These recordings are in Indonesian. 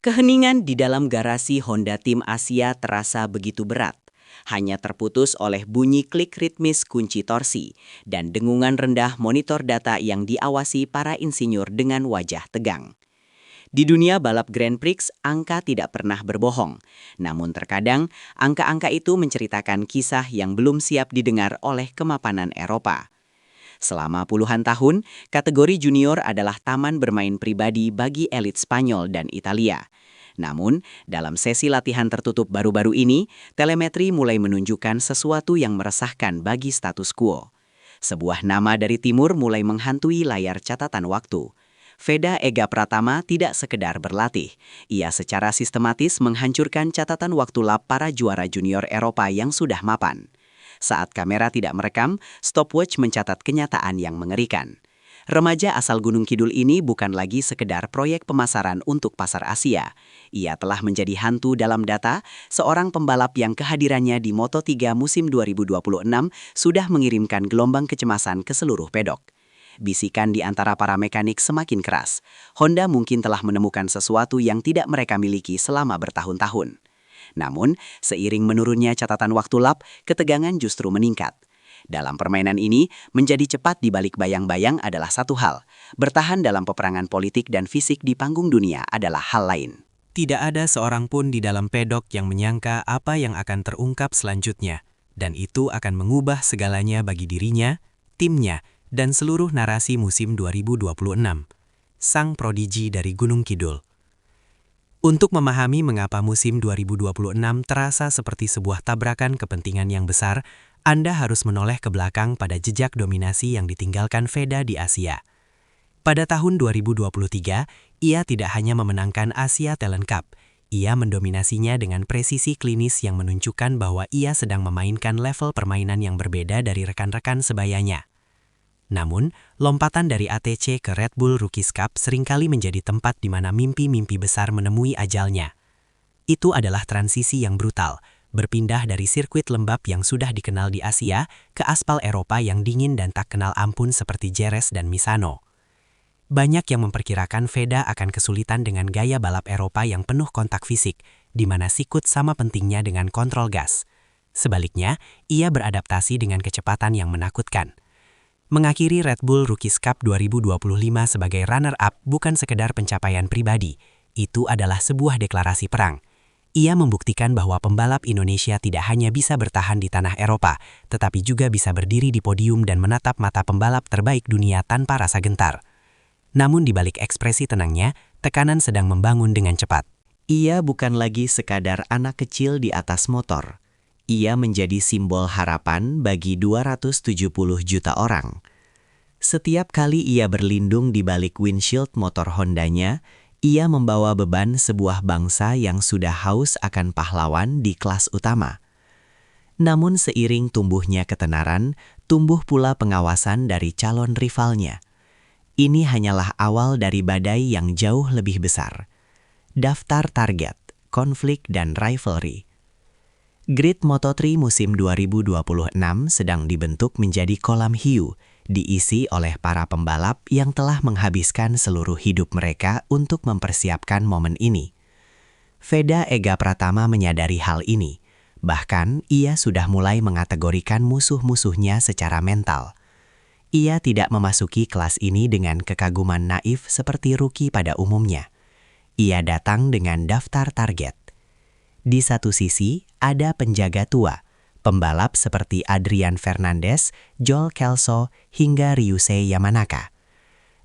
Keheningan di dalam garasi Honda Tim Asia terasa begitu berat. Hanya terputus oleh bunyi klik ritmis kunci torsi dan dengungan rendah monitor data yang diawasi para insinyur dengan wajah tegang. Di dunia balap Grand Prix, angka tidak pernah berbohong. Namun terkadang, angka-angka itu menceritakan kisah yang belum siap didengar oleh kemapanan Eropa. Selama puluhan tahun, kategori junior adalah taman bermain pribadi bagi elit Spanyol dan Italia. Namun, dalam sesi latihan tertutup baru-baru ini, telemetri mulai menunjukkan sesuatu yang meresahkan bagi status quo. Sebuah nama dari timur mulai menghantui layar catatan waktu. Veda Ega Pratama tidak sekedar berlatih. Ia secara sistematis menghancurkan catatan waktu lap para juara junior Eropa yang sudah mapan. Saat kamera tidak merekam, stopwatch mencatat kenyataan yang mengerikan. Remaja asal Gunung Kidul ini bukan lagi sekedar proyek pemasaran untuk pasar Asia. Ia telah menjadi hantu dalam data, seorang pembalap yang kehadirannya di Moto3 musim 2026 sudah mengirimkan gelombang kecemasan ke seluruh pedok. Bisikan di antara para mekanik semakin keras. Honda mungkin telah menemukan sesuatu yang tidak mereka miliki selama bertahun-tahun. Namun, seiring menurunnya catatan waktu lap, ketegangan justru meningkat. Dalam permainan ini, menjadi cepat di balik bayang-bayang adalah satu hal. Bertahan dalam peperangan politik dan fisik di panggung dunia adalah hal lain. Tidak ada seorang pun di dalam pedok yang menyangka apa yang akan terungkap selanjutnya, dan itu akan mengubah segalanya bagi dirinya, timnya, dan seluruh narasi musim 2026. Sang prodigi dari Gunung Kidul. Untuk memahami mengapa musim 2026 terasa seperti sebuah tabrakan kepentingan yang besar, Anda harus menoleh ke belakang pada jejak dominasi yang ditinggalkan Veda di Asia. Pada tahun 2023, ia tidak hanya memenangkan Asia Talent Cup, ia mendominasinya dengan presisi klinis yang menunjukkan bahwa ia sedang memainkan level permainan yang berbeda dari rekan-rekan sebayanya. Namun, lompatan dari ATC ke Red Bull Rookies Cup seringkali menjadi tempat di mana mimpi-mimpi besar menemui ajalnya. Itu adalah transisi yang brutal, berpindah dari sirkuit lembab yang sudah dikenal di Asia ke aspal Eropa yang dingin dan tak kenal ampun seperti Jerez dan Misano. Banyak yang memperkirakan Veda akan kesulitan dengan gaya balap Eropa yang penuh kontak fisik, di mana sikut sama pentingnya dengan kontrol gas. Sebaliknya, ia beradaptasi dengan kecepatan yang menakutkan. Mengakhiri Red Bull Rookies Cup 2025 sebagai runner-up bukan sekedar pencapaian pribadi, itu adalah sebuah deklarasi perang. Ia membuktikan bahwa pembalap Indonesia tidak hanya bisa bertahan di tanah Eropa, tetapi juga bisa berdiri di podium dan menatap mata pembalap terbaik dunia tanpa rasa gentar. Namun di balik ekspresi tenangnya, tekanan sedang membangun dengan cepat. Ia bukan lagi sekadar anak kecil di atas motor. Ia menjadi simbol harapan bagi 270 juta orang. Setiap kali ia berlindung di balik windshield motor Hondanya, ia membawa beban sebuah bangsa yang sudah haus akan pahlawan di kelas utama. Namun seiring tumbuhnya ketenaran, tumbuh pula pengawasan dari calon rivalnya. Ini hanyalah awal dari badai yang jauh lebih besar. Daftar target, konflik, dan rivalry. Grid Moto3 musim 2026 sedang dibentuk menjadi kolam hiu, diisi oleh para pembalap yang telah menghabiskan seluruh hidup mereka untuk mempersiapkan momen ini. Veda Ega Pratama menyadari hal ini, bahkan ia sudah mulai mengategorikan musuh-musuhnya secara mental. Ia tidak memasuki kelas ini dengan kekaguman naif seperti rookie pada umumnya. Ia datang dengan daftar target. Di satu sisi, ada penjaga tua, pembalap seperti Adrian Fernandez, Joel Kelso, hingga Ryusei Yamanaka.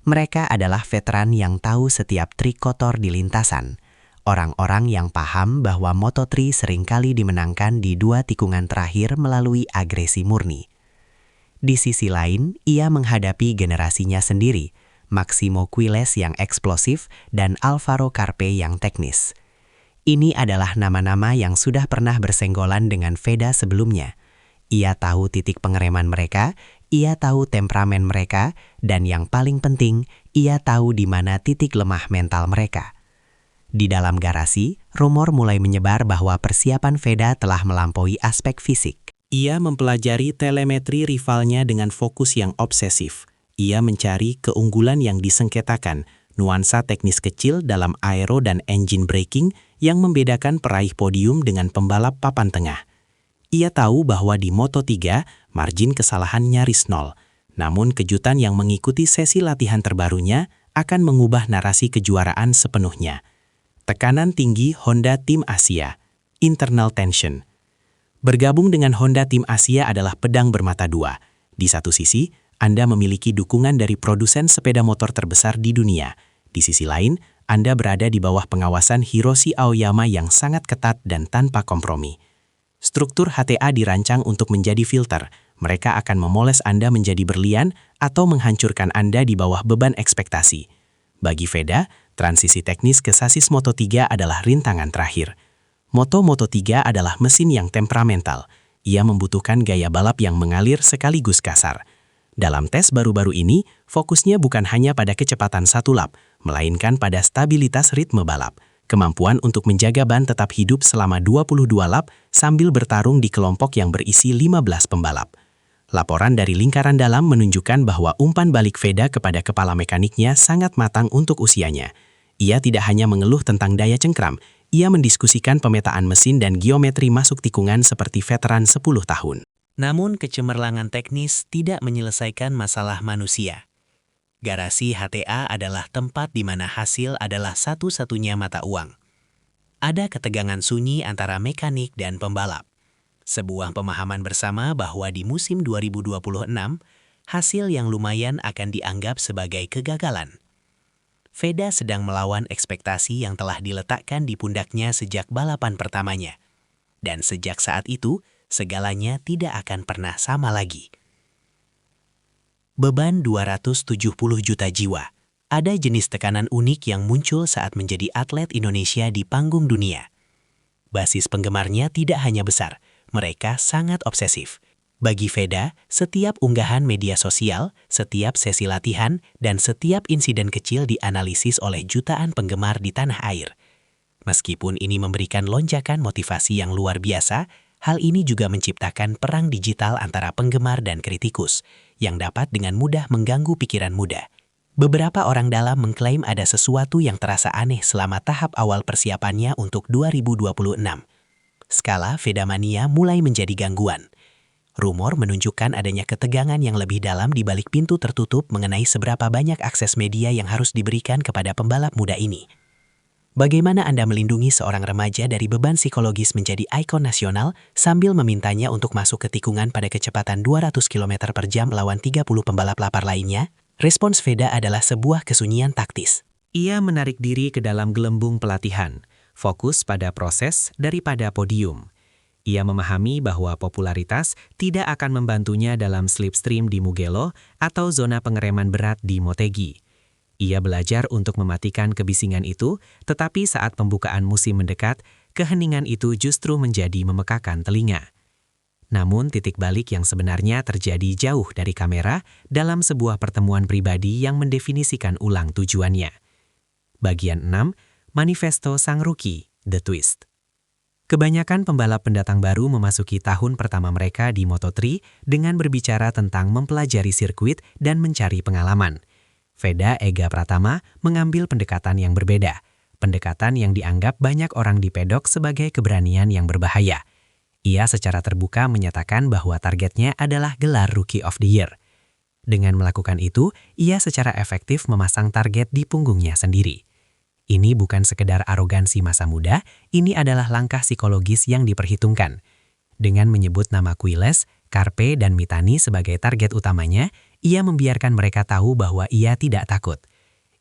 Mereka adalah veteran yang tahu setiap trik kotor di lintasan, orang-orang yang paham bahwa Moto3 seringkali dimenangkan di dua tikungan terakhir melalui agresi murni. Di sisi lain, ia menghadapi generasinya sendiri, Maximo Quiles yang eksplosif dan Alvaro Carpe yang teknis. Ini adalah nama-nama yang sudah pernah bersenggolan dengan Veda sebelumnya. Ia tahu titik pengereman mereka, ia tahu temperamen mereka, dan yang paling penting, ia tahu di mana titik lemah mental mereka. Di dalam garasi, rumor mulai menyebar bahwa persiapan Veda telah melampaui aspek fisik. Ia mempelajari telemetri rivalnya dengan fokus yang obsesif. Ia mencari keunggulan yang disengketakan, nuansa teknis kecil dalam aero dan engine braking yang membedakan peraih podium dengan pembalap papan tengah. Ia tahu bahwa di Moto3 margin kesalahan nyaris nol, namun kejutan yang mengikuti sesi latihan terbarunya akan mengubah narasi kejuaraan sepenuhnya. Tekanan tinggi Honda Tim Asia, internal tension. Bergabung dengan Honda Tim Asia adalah pedang bermata dua. Di satu sisi, Anda memiliki dukungan dari produsen sepeda motor terbesar di dunia. Di sisi lain, Anda berada di bawah pengawasan Hiroshi Aoyama yang sangat ketat dan tanpa kompromi. Struktur HTA dirancang untuk menjadi filter. Mereka akan memoles Anda menjadi berlian atau menghancurkan Anda di bawah beban ekspektasi. Bagi Veda, transisi teknis ke sasis Moto3 adalah rintangan terakhir. Moto3 adalah mesin yang temperamental. Ia membutuhkan gaya balap yang mengalir sekaligus kasar. Dalam tes baru-baru ini, fokusnya bukan hanya pada kecepatan satu lap, melainkan pada stabilitas ritme balap. Kemampuan untuk menjaga ban tetap hidup selama 22 lap sambil bertarung di kelompok yang berisi 15 pembalap. Laporan dari lingkaran dalam menunjukkan bahwa umpan balik Veda kepada kepala mekaniknya sangat matang untuk usianya. Ia tidak hanya mengeluh tentang daya cengkram, ia mendiskusikan pemetaan mesin dan geometri masuk tikungan seperti veteran 10 tahun. Namun kecemerlangan teknis tidak menyelesaikan masalah manusia. Garasi HTA adalah tempat di mana hasil adalah satu-satunya mata uang. Ada ketegangan sunyi antara mekanik dan pembalap. Sebuah pemahaman bersama bahwa di musim 2026, hasil yang lumayan akan dianggap sebagai kegagalan. Veda sedang melawan ekspektasi yang telah diletakkan di pundaknya sejak balapan pertamanya. Dan sejak saat itu, segalanya tidak akan pernah sama lagi. Beban 270 juta jiwa. Ada jenis tekanan unik yang muncul saat menjadi atlet Indonesia di panggung dunia. Basis penggemarnya tidak hanya besar, mereka sangat obsesif. Bagi Veda, setiap unggahan media sosial, setiap sesi latihan, dan setiap insiden kecil dianalisis oleh jutaan penggemar di tanah air. Meskipun ini memberikan lonjakan motivasi yang luar biasa, hal ini juga menciptakan perang digital antara penggemar dan kritikus, yang dapat dengan mudah mengganggu pikiran muda. Beberapa orang dalam mengklaim ada sesuatu yang terasa aneh selama tahap awal persiapannya untuk 2026. Skala Vedamania mulai menjadi gangguan. Rumor menunjukkan adanya ketegangan yang lebih dalam di balik pintu tertutup mengenai seberapa banyak akses media yang harus diberikan kepada pembalap muda ini. Bagaimana Anda melindungi seorang remaja dari beban psikologis menjadi ikon nasional sambil memintanya untuk masuk ke tikungan pada kecepatan 200 km per jam melawan 30 pembalap lapar lainnya? Respons Veda adalah sebuah kesunyian taktis. Ia menarik diri ke dalam gelembung pelatihan, fokus pada proses daripada podium. Ia memahami bahwa popularitas tidak akan membantunya dalam slipstream di Mugello atau zona pengereman berat di Motegi. Ia belajar untuk mematikan kebisingan itu, tetapi saat pembukaan musim mendekat, keheningan itu justru menjadi memekakan telinga. Namun titik balik yang sebenarnya terjadi jauh dari kamera dalam sebuah pertemuan pribadi yang mendefinisikan ulang tujuannya. Bagian 6, Manifesto Sang Rookie, The Twist. Kebanyakan pembalap pendatang baru memasuki tahun pertama mereka di Moto3 dengan berbicara tentang mempelajari sirkuit dan mencari pengalaman. Veda Ega Pratama mengambil pendekatan yang berbeda, pendekatan yang dianggap banyak orang di pedok sebagai keberanian yang berbahaya. Ia secara terbuka menyatakan bahwa targetnya adalah gelar Rookie of the Year. Dengan melakukan itu, ia secara efektif memasang target di punggungnya sendiri. Ini bukan sekedar arogansi masa muda, ini adalah langkah psikologis yang diperhitungkan. Dengan menyebut nama Quiles, Carpe, dan Mitani sebagai target utamanya, ia membiarkan mereka tahu bahwa ia tidak takut.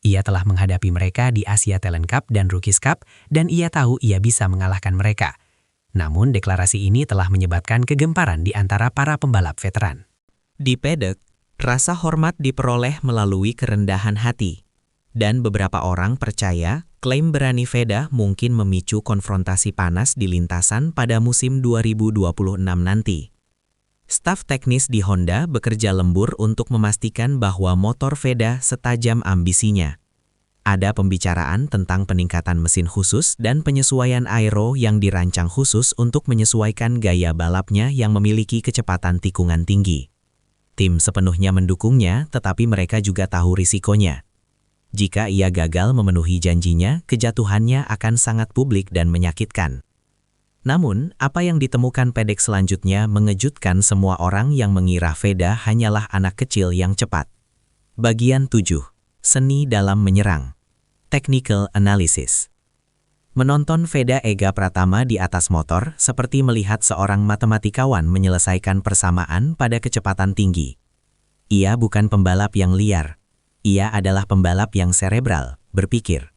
Ia telah menghadapi mereka di Asia Talent Cup dan Rookies Cup, dan ia tahu ia bisa mengalahkan mereka. Namun deklarasi ini telah menyebabkan kegemparan di antara para pembalap veteran. Di pedok, rasa hormat diperoleh melalui kerendahan hati. Dan beberapa orang percaya klaim berani Veda mungkin memicu konfrontasi panas di lintasan pada musim 2026 nanti. Staf teknis di Honda bekerja lembur untuk memastikan bahwa motor Veda setajam ambisinya. Ada pembicaraan tentang peningkatan mesin khusus dan penyesuaian aero yang dirancang khusus untuk menyesuaikan gaya balapnya yang memiliki kecepatan tikungan tinggi. Tim sepenuhnya mendukungnya, tetapi mereka juga tahu risikonya. Jika ia gagal memenuhi janjinya, kejatuhannya akan sangat publik dan menyakitkan. Namun, apa yang ditemukan Pedek selanjutnya mengejutkan semua orang yang mengira Veda hanyalah anak kecil yang cepat. Bagian 7. Seni dalam menyerang. Technical Analysis. Menonton Veda Ega Pratama di atas motor seperti melihat seorang matematikawan menyelesaikan persamaan pada kecepatan tinggi. Ia bukan pembalap yang liar. Ia adalah pembalap yang serebral, berpikir.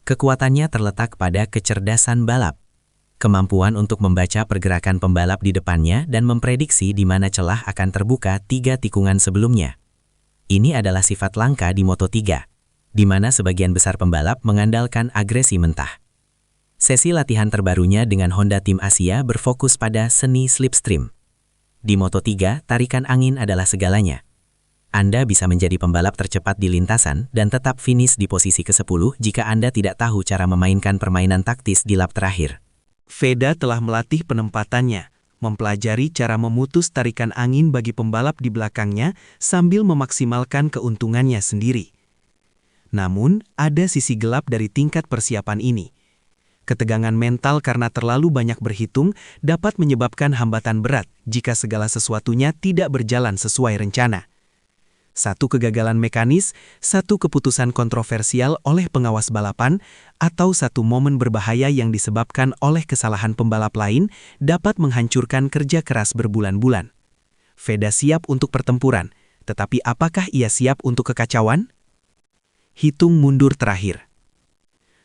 Kekuatannya terletak pada kecerdasan balap. Kemampuan untuk membaca pergerakan pembalap di depannya dan memprediksi di mana celah akan terbuka 3 tikungan sebelumnya. Ini adalah sifat langka di Moto3, di mana sebagian besar pembalap mengandalkan agresi mentah. Sesi latihan terbarunya dengan Honda Tim Asia berfokus pada seni slipstream. Di Moto3, tarikan angin adalah segalanya. Anda bisa menjadi pembalap tercepat di lintasan dan tetap finish di posisi ke-10 jika Anda tidak tahu cara memainkan permainan taktis di lap terakhir. Veda telah melatih penempatannya, mempelajari cara memutus tarikan angin bagi pembalap di belakangnya sambil memaksimalkan keuntungannya sendiri. Namun, ada sisi gelap dari tingkat persiapan ini. Ketegangan mental karena terlalu banyak berhitung dapat menyebabkan hambatan berat jika segala sesuatunya tidak berjalan sesuai rencana. Satu kegagalan mekanis, satu keputusan kontroversial oleh pengawas balapan, atau satu momen berbahaya yang disebabkan oleh kesalahan pembalap lain dapat menghancurkan kerja keras berbulan-bulan. Veda siap untuk pertempuran, tetapi apakah ia siap untuk kekacauan? Hitung mundur terakhir.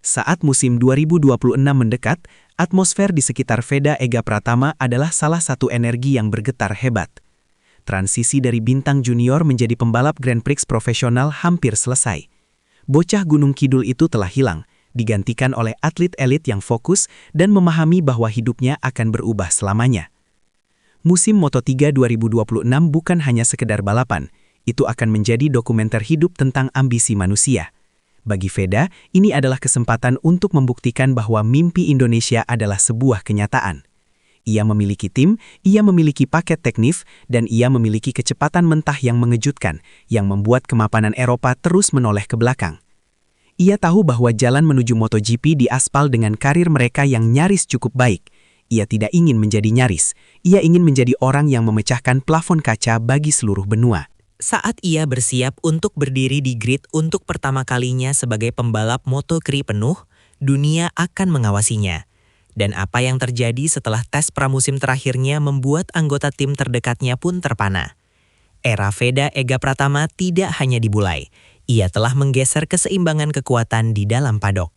Saat musim 2026 mendekat, atmosfer di sekitar Veda Ega Pratama adalah salah satu energi yang bergetar hebat. Transisi dari bintang junior menjadi pembalap Grand Prix profesional hampir selesai. Bocah Gunung Kidul itu telah hilang, digantikan oleh atlet elit yang fokus dan memahami bahwa hidupnya akan berubah selamanya. Musim Moto3 2026 bukan hanya sekedar balapan, itu akan menjadi dokumenter hidup tentang ambisi manusia. Bagi Veda, ini adalah kesempatan untuk membuktikan bahwa mimpi Indonesia adalah sebuah kenyataan. Ia memiliki tim, ia memiliki paket teknis, dan ia memiliki kecepatan mentah yang mengejutkan, yang membuat kemapanan Eropa terus menoleh ke belakang. Ia tahu bahwa jalan menuju MotoGP diaspal dengan karir mereka yang nyaris cukup baik. Ia tidak ingin menjadi nyaris, ia ingin menjadi orang yang memecahkan plafon kaca bagi seluruh benua. Saat ia bersiap untuk berdiri di grid untuk pertama kalinya sebagai pembalap Moto3 penuh, dunia akan mengawasinya. Dan apa yang terjadi setelah tes pramusim terakhirnya membuat anggota tim terdekatnya pun terpana. Era Veda Ega Pratama tidak hanya dibulai, ia telah menggeser keseimbangan kekuatan di dalam paddock.